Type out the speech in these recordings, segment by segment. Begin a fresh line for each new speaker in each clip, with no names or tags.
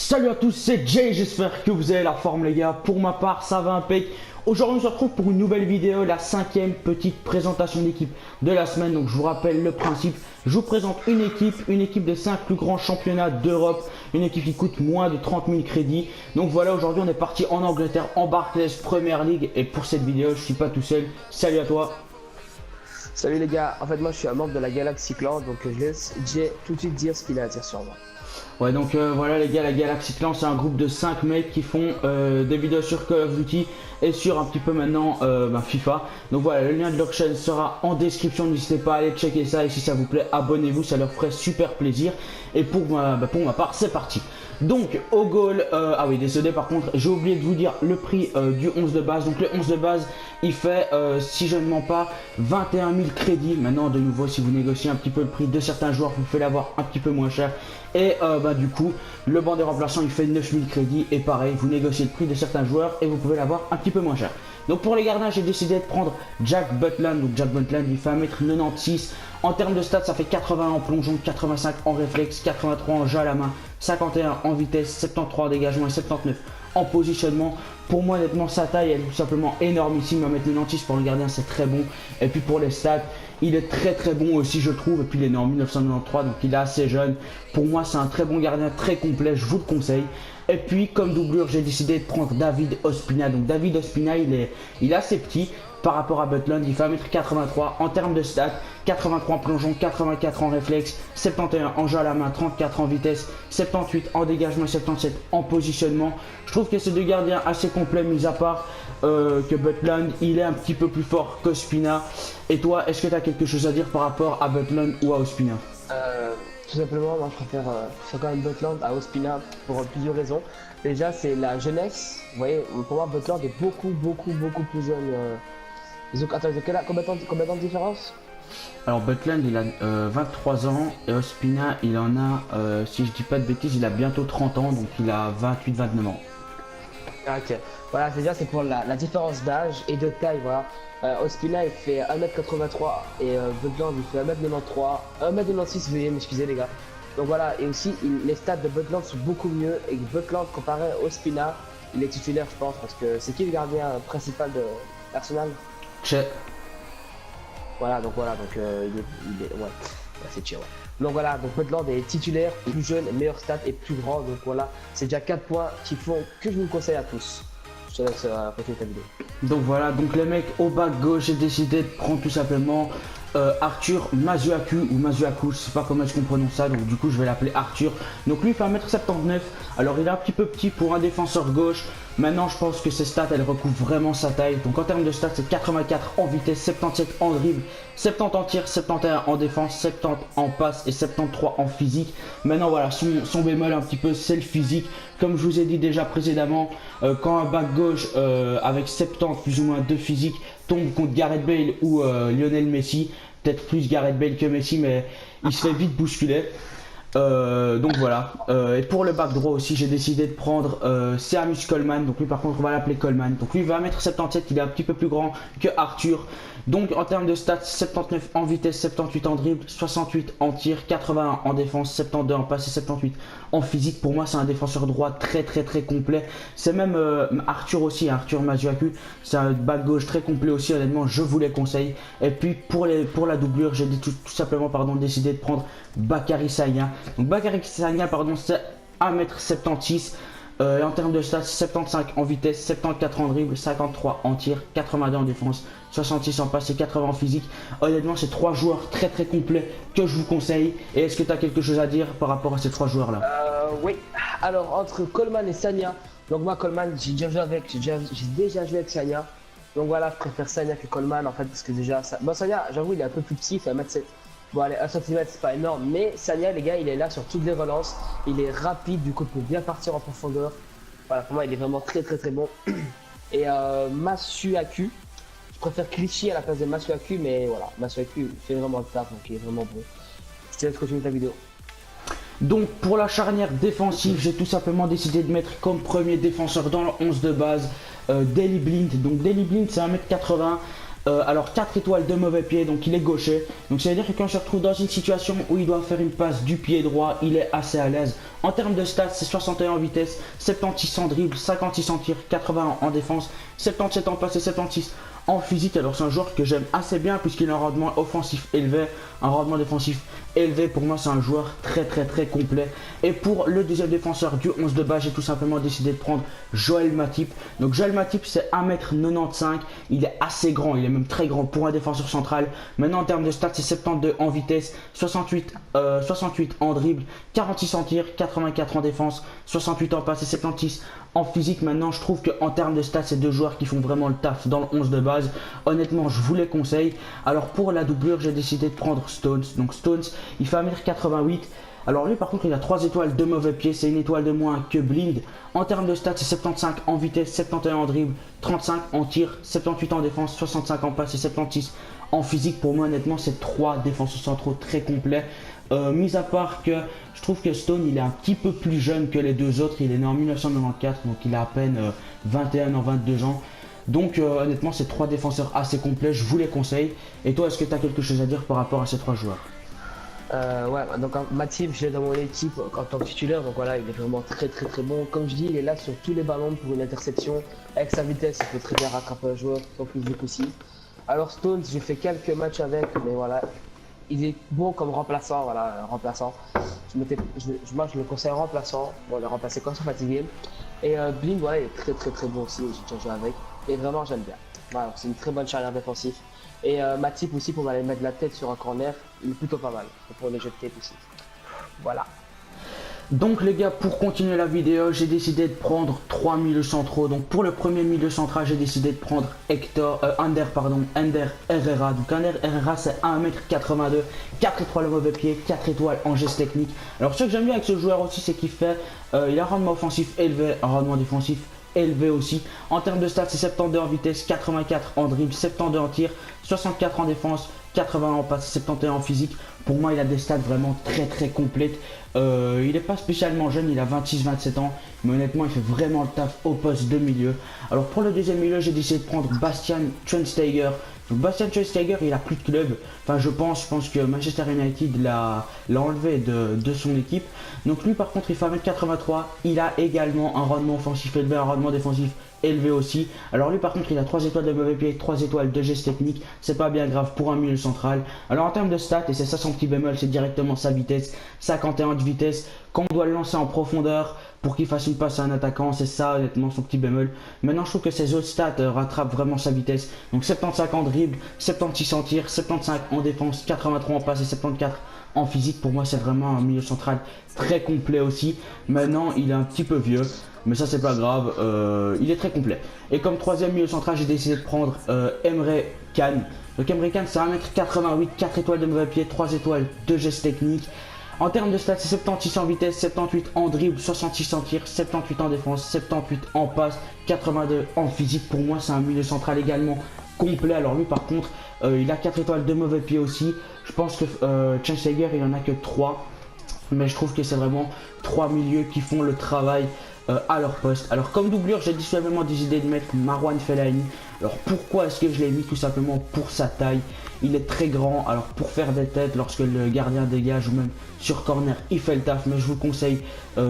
Salut à tous, c'est Jay, j'espère que vous avez la forme les gars. Pour ma part, ça va impec. Aujourd'hui, on se retrouve pour une nouvelle vidéo, la cinquième petite présentation d'équipe de la semaine. Donc je vous rappelle le principe, je vous présente une équipe des 5 plus grands championnats d'Europe, une équipe qui coûte moins de 30 000 crédits. Donc voilà, aujourd'hui on est parti en Angleterre, en Barclays Premier League. Et pour cette vidéo, je suis pas tout seul. Salut à toi.
Salut les gars, en fait moi je suis un membre de la Galaxy Clan, donc je laisse Jay tout de suite dire ce qu'il a à dire sur moi.
Ouais, donc voilà les gars, la Galaxy Clan c'est un groupe de 5 mecs qui font des vidéos sur Call of Duty et sur un petit peu maintenant FIFA. Donc voilà, le lien de leur chaîne sera en description, n'hésitez pas à aller checker ça et si ça vous plaît abonnez-vous, ça leur ferait super plaisir. Et pour ma part c'est parti. Donc au goal, ah oui désolé par contre j'ai oublié de vous dire le prix du 11 de base. Donc le 11 de base il fait si je ne mens pas 21 000 crédits. Maintenant de nouveau si vous négociez un petit peu le prix de certains joueurs vous pouvez l'avoir un petit peu moins cher. Et du coup le banc des remplaçants il fait 9 000 crédits et pareil vous négociez le prix de certains joueurs et vous pouvez l'avoir un petit peu moins cher. Donc pour les gardiens j'ai décidé de prendre Jack Butland. Donc Jack Butland il fait 1m96. En termes de stats ça fait 80 en plongeon, 85 en réflexe, 83 en jeu à la main, 51 en vitesse, 73 en dégagement et 79 en positionnement. Pour moi honnêtement sa taille elle est tout simplement énormissime. 1m96 pour le gardien c'est très bon. Et puis pour les stats il est très bon aussi je trouve. Et puis il est né en 1993 donc il est assez jeune. Pour moi c'est un très bon gardien, très complet, je vous le conseille. Et puis comme doublure j'ai décidé de prendre David Ospina. Donc David Ospina il est assez petit par rapport à Butland, il fait 1m83 en termes de stats, 83 en plongeon, 84 en réflexe, 71 en jeu à la main, 34 en vitesse, 78 en dégagement et 77 en positionnement. Je trouve que c'est deux gardiens assez complets, mis à part que Butland il est un petit peu plus fort qu'Ospina. Et toi, est-ce que tu as quelque chose à dire par rapport à Butland ou à Ospina?
Tout simplement moi je préfère quand même Butland à Ospina pour plusieurs raisons. Déjà c'est la jeunesse, vous voyez pour moi Butland est beaucoup plus jeune. Attends, combien de temps de différence?
Alors Butland il a 23 ans et Ospina il en a, si je dis pas de bêtises, il a bientôt 30 ans donc il a 28-29 ans.
Ah, ok, voilà c'est pour la différence d'âge et de taille, voilà. Ospina il fait 1m83 et Butland il fait 1m93, 1m96 veuillez m'excuser les gars. Donc voilà, et aussi les stats de Butland sont beaucoup mieux et Butland comparé à Ospina, il est titulaire je pense parce que c'est qui le gardien principal de l'Arsenal?
Che.
Voilà, donc il est ouais, c'est chill, ouais. Donc voilà, donc Butland est titulaire, plus jeune, meilleur stat et plus grand. Donc voilà, c'est déjà 4 points qui font que je vous conseille à tous. Je te laisse continuer ta vidéo.
Donc voilà, donc les mecs au bas gauche, j'ai décidé de prendre tout simplement Arthur Masuaku ou Masuaku, je sais pas comment est-ce qu'on prononce ça, donc du coup je vais l'appeler Arthur. Donc lui il fait 1m79, alors il est un petit peu petit pour un défenseur gauche. Maintenant je pense que ses stats elles recouvrent vraiment sa taille. Donc en termes de stats c'est 84 en vitesse, 77 en dribble, 70 en tir, 71 en défense, 70 en passe et 73 en physique. Maintenant voilà, son bémol un petit peu c'est le physique. Comme je vous ai dit déjà précédemment, quand un back gauche avec 70 plus ou moins de physique tombe contre Gareth Bale ou Lionel Messi, peut-être plus Gareth Bale que Messi, mais il se fait vite bousculer. Donc voilà. Et pour le back droit aussi, j'ai décidé de prendre Seamus Coleman. Donc lui par contre on va l'appeler Coleman. Donc lui il va 1m77, il est un petit peu plus grand que Arthur. Donc en termes de stats, 79 en vitesse, 78 en dribble, 68 en tir, 81 en défense, 72 en passe et 78 en physique. Pour moi c'est un défenseur droit très complet. C'est même Arthur aussi, Arthur Masuaku. C'est un back gauche très complet aussi, honnêtement je vous les conseille. Et puis pour la doublure, j'ai tout simplement décidé de prendre Bakary Sagna. Donc Bakary Sagna c'est 1m76. Et en termes de stats, 75 en vitesse, 74 en dribble, 53 en tir, 82 en défense, 66 en passe et 80 en physique. Honnêtement, c'est 3 joueurs très complets que je vous conseille. Et est-ce que tu as quelque chose à dire par rapport à ces 3 joueurs là?
Oui, alors entre Coleman et Sagna, donc moi Coleman j'ai déjà joué avec Sagna. Donc voilà, je préfère Sagna que Coleman en fait parce que déjà, bon Sagna j'avoue il est un peu plus petit, il fait 1m7. Bon allez, 1 cm c'est pas énorme, mais Sagna les gars il est là sur toutes les relances, il est rapide, du coup il peut bien partir en profondeur. Voilà, pour moi il est vraiment très bon. Et Masuaku, je préfère Clichy à la place de Masuaku, mais voilà, Masuaku fait vraiment le taf, donc il est vraiment bon. Je te laisse continuer ta vidéo.
Donc pour la charnière défensive, j'ai tout simplement décidé de mettre comme premier défenseur dans le 11 de base Daley Blind. Donc Daley Blind c'est 1m80. Alors 4 étoiles de mauvais pied, donc il est gaucher. Donc ça veut dire que quand je se retrouve dans une situation où il doit faire une passe du pied droit, il est assez à l'aise. En termes de stats, c'est 61 en vitesse, 76 en dribble, 56 en tir, 80 en défense, 77 en passe et 76 en physique. Alors c'est un joueur que j'aime assez bien puisqu'il a un rendement offensif élevé, un rendement défensif élevé. Pour moi c'est un joueur très complet. Et pour le deuxième défenseur du 11 de base, j'ai tout simplement décidé de prendre Joël Matip. Donc Joël Matip c'est 1m95, il est assez grand, il est même très grand pour un défenseur central. Maintenant en termes de stats, c'est 72 en vitesse, 68 en dribble, 46 en tir, 84 en défense, 68 en passe et 76 en physique. Maintenant je trouve qu'en termes de stats, c'est deux joueurs qui font vraiment le taf dans le 11 de base. Honnêtement je vous les conseille. Alors pour la doublure, j'ai décidé de prendre Stones. Donc Stones il fait 1m88. Alors lui par contre il a 3 étoiles de mauvais pied, c'est une étoile de moins que Blind. En termes de stats, c'est 75 en vitesse, 71 en dribble, 35 en tir, 78 en défense, 65 en passe et 76 en physique. Pour moi honnêtement c'est 3 défenseurs centraux très complets. Mis à part que je trouve que Stone il est un petit peu plus jeune que les deux autres, il est né en 1994, donc il a à peine 21 ans, 22 ans. Donc honnêtement c'est 3 défenseurs assez complets, je vous les conseille. Et toi, est-ce que tu as quelque chose à dire par rapport à ces 3 joueurs?
Ouais, donc Matip, je l'ai dans mon équipe en tant que titulaire, donc voilà, il est vraiment très bon. Comme je dis, il est là sur tous les ballons pour une interception. Avec sa vitesse, il peut très bien rattraper un joueur, tant plus vite aussi. Alors Stones, j'ai fait quelques matchs avec, mais voilà, il est bon comme remplaçant, voilà, remplaçant. Moi, je le conseille remplaçant, bon, le remplacer quand ils sont fatigués. Et Blind, voilà, il est très bon aussi, j'ai déjà joué avec. Et vraiment, j'aime bien. Voilà, c'est une très bonne charnière défensive. Et Matip aussi, pour aller mettre la tête sur un corner, il est plutôt pas mal. Et pour les jeux de tête aussi. Voilà.
Donc les gars, pour continuer la vidéo, j'ai décidé de prendre 3 milieux centraux. Donc pour le premier milieu central, j'ai décidé de prendre Ander Herrera. Donc Ander Herrera c'est 1m82, 4 étoiles au mauvais pied, 4 étoiles en geste technique. Alors ce que j'aime bien avec ce joueur aussi, c'est qu'il fait, il a un rendement offensif élevé, un rendement défensif élevé aussi. En termes de stats, c'est 72 en vitesse, 84 en dribble, 72 en tir, 64 en défense, 80 en passe, 71 en physique. Pour moi, il a des stats vraiment très complètes. Il n'est pas spécialement jeune, il a 26-27 ans, mais honnêtement, il fait vraiment le taf au poste de milieu. Alors pour le deuxième milieu, j'ai décidé de prendre Bastian Schweinsteiger. Donc Bastian Schweinsteiger, il a plus de club. Enfin, je pense que Manchester United l'a enlevé de son équipe. Donc lui, par contre, il fait 1m83. Il a également un rendement offensif élevé, un rendement défensif élevé aussi. Alors lui par contre il a 3 étoiles de mauvais pied, 3 étoiles de geste technique, c'est pas bien grave pour un milieu central. Alors en termes de stats, et c'est ça son petit bémol, c'est directement sa vitesse, 51 de vitesse. Quand on doit le lancer en profondeur pour qu'il fasse une passe à un attaquant, c'est ça honnêtement son petit bémol. Maintenant je trouve que ses autres stats rattrapent vraiment sa vitesse. Donc 75 en dribble, 76 en tir, 75 en défense, 83 en passe et 74 en physique. Pour moi c'est vraiment un milieu central très complet aussi. Maintenant il est un petit peu vieux, mais ça c'est pas grave, il est très complet. Et comme troisième milieu central, j'ai décidé de prendre Emre Can. Donc Emre Can c'est 1m88, 4 étoiles de mauvais pied, 3 étoiles de geste technique. En termes de stats, c'est 76 en vitesse, 78 en dribble, 66 en tir, 78 en défense, 78 en passe, 82 en physique. Pour moi c'est un milieu central également complet. Alors lui par contre il a 4 étoiles de mauvais pied aussi. Je pense que Schweinsteiger il en a que 3, mais je trouve que c'est vraiment 3 milieux qui font le travail à leur poste. Alors comme doublure, j'ai simplement décidé de mettre Marouane Fellaini. Alors pourquoi est-ce que je l'ai mis? Tout simplement pour sa taille. Il est très grand, alors pour faire des têtes lorsque le gardien dégage ou même sur corner, il fait le taf, mais je vous conseille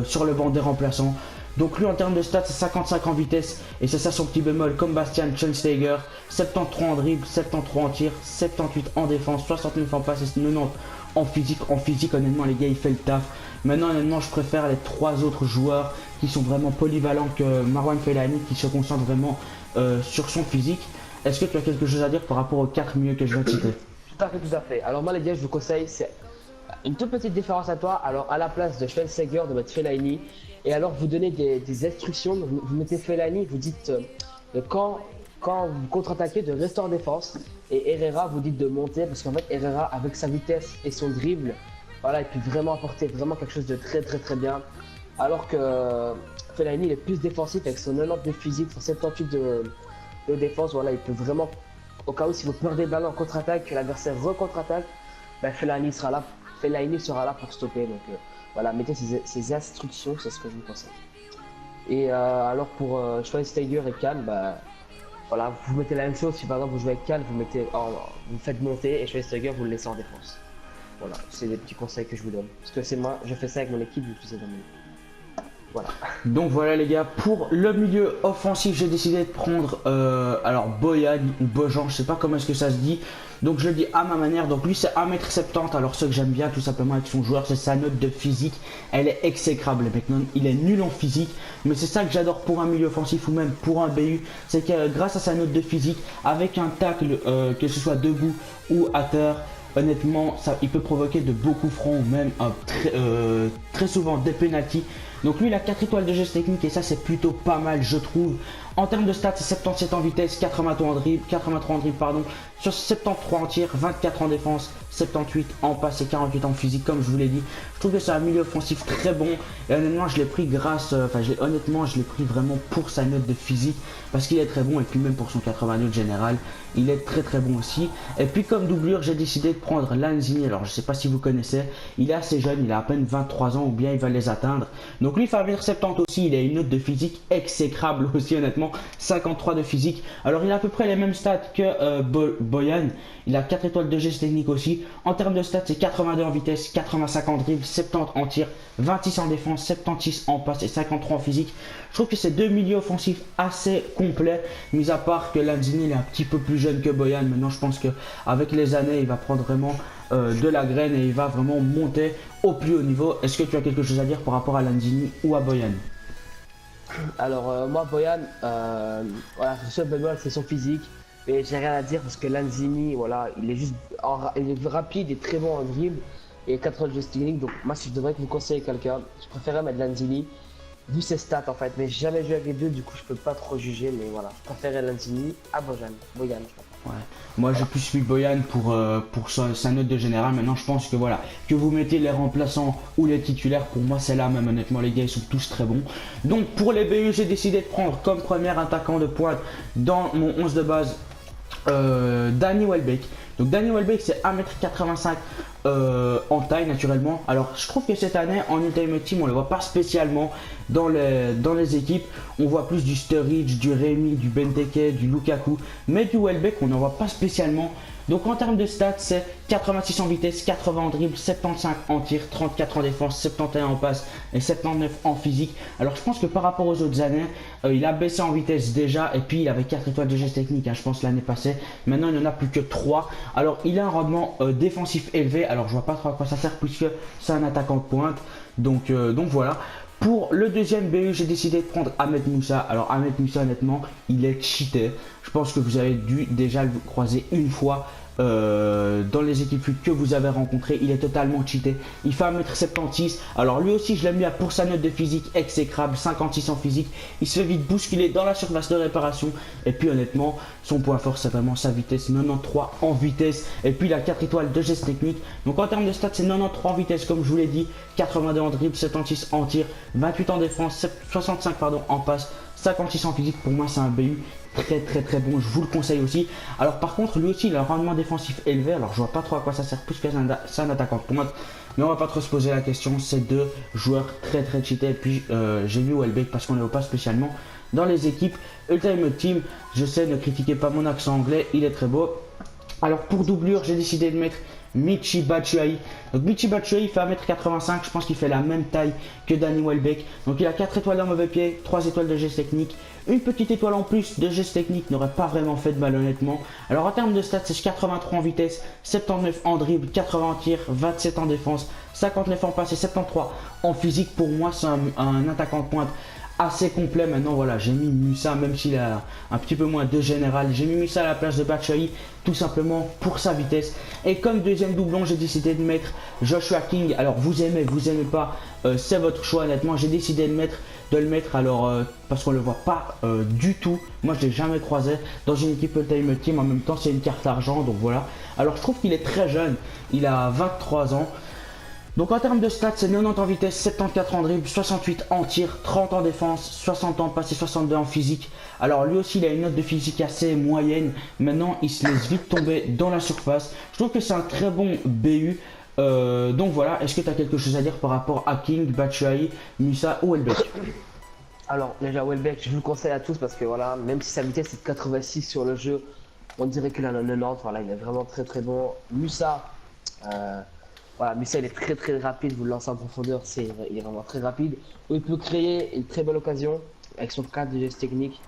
sur le banc des remplaçants. Donc lui en termes de stats c'est 55 en vitesse et c'est ça son petit bémol comme Bastian Schweinsteiger. 73 en dribble, 73 en tir, 78 en défense, 69 en passe et 90 en physique. En physique honnêtement les gars il fait le taf. Maintenant honnêtement je préfère les 3 autres joueurs qui sont vraiment polyvalents que Marouane Fellaini, qui se concentre vraiment sur son physique. Est-ce que tu as quelque chose à dire par rapport aux 4 milieux que je viens de citer?
Tout à fait. Alors moi les gars, je vous conseille, c'est une toute petite différence à toi. Alors à la place de Schweinsteiger, de mettre Fellaini, et alors vous donnez des instructions. Vous mettez Fellaini, vous dites quand vous contre-attaquez de rester en défense, et Herrera vous dites de monter, parce qu'en fait Herrera avec sa vitesse et son dribble, voilà, il peut vraiment apporter vraiment quelque chose de très bien. Alors que Fellaini il est plus défensif avec son 90 de physique, son 78 de défense, voilà, il peut vraiment, au cas où si vous perdez le ballon en contre-attaque, que l'adversaire re-contre-attaque, ben Fellaini sera là pour stopper. Donc voilà, mettez ces instructions, c'est ce que je vous conseille. Et alors pour Schweinsteiger et Kahn, bah, Voilà, vous mettez la même chose. Si par exemple vous jouez avec Cal, vous faites monter et je fais Stugger, vous le laissez en défense. Voilà, c'est des petits conseils que je vous donne. Parce que c'est moi, je fais ça avec mon équipe, je fais ça dans mon équipe. Voilà.
Donc voilà les gars, pour le milieu offensif, j'ai décidé de prendre alors Boyan ou Bojan, je sais pas comment est-ce que ça se dit. Donc je le dis à ma manière, donc lui c'est 1m70, alors ce que j'aime bien tout simplement avec son joueur, c'est sa note de physique, elle est exécrable le mec, il est nul en physique, mais c'est ça que j'adore pour un milieu offensif ou même pour un BU, c'est que grâce à sa note de physique, avec un tacle, que ce soit debout ou à terre, honnêtement, ça, il peut provoquer de beaux coups francs ou même très souvent des pénaltys. Donc lui il a 4 étoiles de geste technique et ça c'est plutôt pas mal je trouve. En termes de stats, c'est 77 en vitesse, 83 en dribble, pardon, sur 73 en tir, 24 en défense, 78 en passe et 48 en physique comme je vous l'ai dit. Je trouve que c'est un milieu offensif très bon et honnêtement je l'ai pris honnêtement je l'ai pris vraiment pour sa note de physique parce qu'il est très bon et puis même pour son 82 général, il est très bon aussi. Et puis comme doublure, j'ai décidé de prendre Lanzini, alors je sais pas si vous connaissez, il est assez jeune, il a à peine 23 ans ou bien il va les atteindre. Donc lui il fait 1m70 aussi, il a une note de physique exécrable aussi honnêtement, 53 de physique. Alors il a à peu près les mêmes stats que Boyan, il a 4 étoiles de geste technique aussi. En termes de stats, c'est 82 en vitesse, 85 en dribble, 70 en tir, 26 en défense, 76 en passe et 53 en physique. Je trouve que c'est deux milieux offensifs assez complets, mis à part que Lanzini il est un petit peu plus jeune que Boyan. Maintenant je pense qu'avec les années il va prendre vraiment de la graine et il va vraiment monter au plus haut niveau. Est-ce que tu as quelque chose à dire par rapport à Lanzini ou à Boyan?
Alors moi Boyan, voilà, le seul bémol c'est son physique. Mais j'ai rien à dire parce que Lanzini, voilà, il est juste il est rapide et très bon en dribble et 4 de geste technique. Donc moi si je devrais vous conseiller quelqu'un, je préférerais mettre Lanzini vu ses stats en fait. Mais j'ai jamais joué avec les deux, du coup je peux pas trop juger. Mais voilà, je préférerais Lanzini à Boyan, je pense.
Ouais. Moi j'ai plus suivi Boyan pour sa note de général. Maintenant je pense que voilà, que vous mettez les remplaçants ou les titulaires, pour moi c'est là même honnêtement les gars ils sont tous très bons. Donc pour les BU j'ai décidé de prendre comme premier attaquant de pointe dans mon 11 de base Danny Welbeck. Donc Danny Welbeck c'est 1m85 en taille naturellement. Alors je trouve que cette année en Ultimate Team on le voit pas spécialement dans les équipes. On voit plus du Sturridge, du Rémy, du Benteke, du Lukaku, mais du Welbeck on n'en voit pas spécialement. Donc en termes de stats, c'est 86 en vitesse, 80 en dribble, 75 en tir, 34 en défense, 71 en passe et 79 en physique. Alors je pense que par rapport aux autres années, il a baissé en vitesse déjà et puis il avait 4 étoiles de geste technique, je pense l'année passée. Maintenant il n'y en a plus que 3. Alors il a un rendement défensif élevé, alors je vois pas trop à quoi ça sert puisque c'est un attaquant de pointe. Donc voilà. Pour le deuxième BU, j'ai décidé de prendre Ahmed Moussa. Alors Ahmed Moussa, honnêtement, il est cheaté. Je pense que vous avez dû déjà le croiser une fois dans les équipes que vous avez rencontrées. Il est totalement cheaté. Il fait 1m76. Alors lui aussi, je l'aime bien pour sa note de physique exécrable, 56 en physique. Il se fait vite bousculer dans la surface de réparation. Et puis honnêtement, son point fort, c'est vraiment sa vitesse. 93 en vitesse. Et puis il a 4 étoiles de geste technique. Donc en termes de stats, c'est 93 en vitesse, comme je vous l'ai dit. 82 en dribble, 76 en tir, 28 en défense, 65 pardon, en passe, 56 en physique. Pour moi, c'est un BU très bon, je vous le conseille aussi. Alors par contre lui aussi il a un rendement défensif élevé, alors je vois pas trop à quoi ça sert plus que c'est un attaquant pour moi, mais on va pas trop se poser la question. C'est deux joueurs très cheatés. Et puis j'ai vu Welbeck parce qu'on ne le voit pas spécialement dans les équipes Ultimate Team. Je sais, ne critiquez pas mon accent anglais, il est très beau. Alors pour doublure, j'ai décidé de mettre Michy Batshuayi. Donc Michy Batshuayi fait 1m85, je pense qu'il fait la même taille que Danny Welbeck. Donc il a 4 étoiles d'un mauvais pied, 3 étoiles de geste technique. Une petite étoile en plus de geste technique n'aurait pas vraiment fait de mal honnêtement. Alors en termes de stats, c'est 83 en vitesse, 79 en dribble, 80 en tir, 27 en défense, 59 en passe et 73 en physique. Pour moi c'est un attaquant de pointe assez complet. Maintenant voilà, j'ai mis Musa, même s'il a un petit peu moins de général, j'ai mis Musa à la place de Batshuayi tout simplement pour sa vitesse. Et comme deuxième doublon, j'ai décidé de mettre Joshua King. Alors vous aimez pas, c'est votre choix honnêtement. J'ai décidé de le mettre alors parce qu'on le voit pas du tout. Moi je l'ai jamais croisé dans une équipe Ultimate Team. En même temps c'est une carte argent, donc voilà. Alors je trouve qu'il est très jeune, il a 23 ans. Donc en termes de stats, c'est 90 en vitesse, 74 en dribble, 68 en tir, 30 en défense, 60 en passe et 62 en physique. Alors lui aussi il a une note de physique assez moyenne. Maintenant il se laisse vite tomber dans la surface. Je trouve que c'est un très bon BU. Donc voilà, est-ce que tu as quelque chose à dire par rapport à King, Batshuayi, Musa ou Welbeck?
Alors, déjà, Welbeck, je vous le conseille à tous parce que voilà, même si sa vitesse est de 86 sur le jeu, on dirait qu'il a un 90. Voilà, il est vraiment très très bon. Musa, euh, voilà, Musa, il est très très rapide. Vous le lancez en profondeur, il est vraiment très rapide. Il peut créer une très belle occasion avec son cadre de geste technique.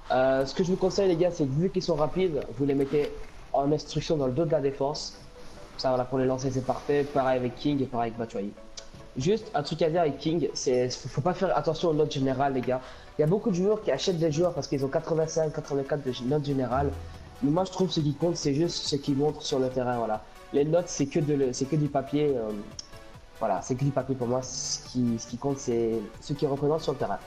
Ce que je vous conseille, les gars, c'est que vu qu'ils sont rapides, vous les mettez en instruction dans le dos de la défense. Ça, voilà, pour les lancer, c'est parfait. Pareil avec King et pareil avec Batshuayi. Juste un truc à dire avec King, c'est faut pas faire attention aux notes générales, les gars. Il y a beaucoup de joueurs qui achètent des joueurs parce qu'ils ont 85, 84 de notes générales. Mais moi, je trouve ce qui compte, c'est juste ce qu'ils montrent sur le terrain. Voilà. Les notes, c'est que du papier. Voilà, c'est que du papier pour moi. Ce qui compte, c'est ce qu'ils représentent sur le terrain.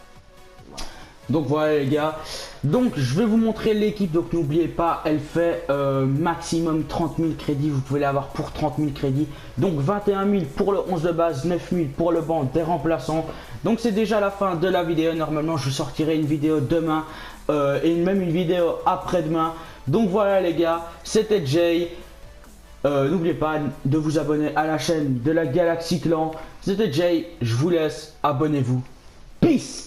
Donc voilà les gars, donc je vais vous montrer l'équipe, donc n'oubliez pas, elle fait maximum 30 000 crédits, vous pouvez l'avoir pour 30 000 crédits, donc 21 000 pour le 11 de base, 9 000 pour le banc des remplaçants. Donc c'est déjà la fin de la vidéo, normalement je sortirai une vidéo demain et même une vidéo après-demain. Donc voilà les gars, c'était Jay, n'oubliez pas de vous abonner à la chaîne de la Galaxy Clan, c'était Jay, je vous laisse, abonnez-vous, peace.